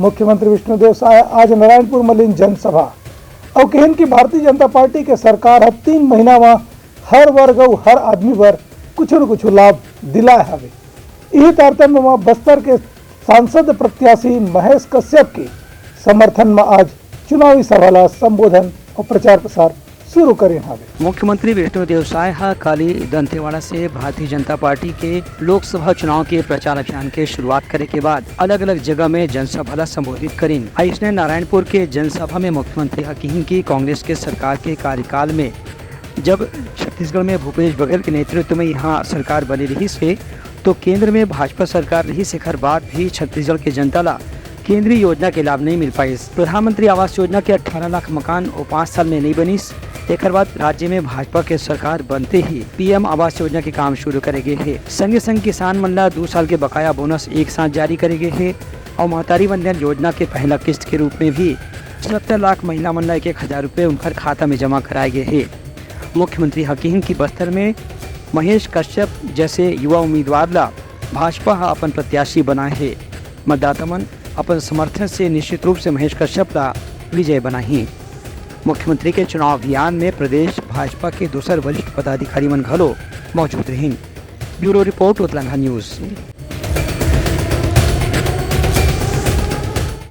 मुख्यमंत्री विष्णुदेव साय आज नारायणपुर मलिन जनसभा और कहन की भारतीय जनता पार्टी के सरकार अब 3 महीना में हर वर्ग और हर आदमी पर कुछ न कुछ लाभ दिलाए हवे। यही तारतम्य में बस्तर के सांसद प्रत्याशी महेश कश्यप के समर्थन में आज चुनावी सभा संबोधन और प्रचार प्रसार शुरू करें हवे। मुख्यमंत्री विष्णुदेव साय कल दंतेवाड़ा से भारतीय जनता पार्टी के लोकसभा चुनाव के प्रचार अभियान के शुरुआत करे के बाद अलग अलग जगह में जनसभा संबोधित करीन। इसने नारायणपुर के जनसभा में मुख्यमंत्री कहिन की कांग्रेस के सरकार के कार्यकाल में जब छत्तीसगढ़ में भूपेश बघेल के नेतृत्व में यहाँ सरकार बनी रही से तो केंद्र में भाजपा सरकार रही से हर बाद भी छत्तीसगढ़ के जनता ला केंद्रीय योजना के लाभ नहीं मिल पाई। प्रधानमंत्री आवास योजना के 18 लाख मकान और 5 साल में नहीं बनीस। एक बाद राज्य में भाजपा के सरकार बनते ही पीएम आवास योजना के काम शुरू करेंगे है। संगे संग किसान मन ला 2 साल के बकाया बोनस एक साथ जारी करेंगे है और महतारी वंदन योजना के पहला किस्त के रूप में भी 70 लाख महिला मन ला 1,000 रुपए उनकर खाता में जमा कराए गए है। मुख्यमंत्री हकीम की बस्तर में महेश कश्यप जैसे युवा उम्मीदवार ला भाजपा अपन प्रत्याशी बनाए है। मतदाता मन अपन समर्थन से निश्चित रूप से महेश कश्यप ला विजय बनाही। मुख्यमंत्री के चुनाव अभियान में प्रदेश भाजपा के दूसर वरिष्ठ पदाधिकारी मन घलो मौजूद रहीं। Bureau report Uttarakhand news.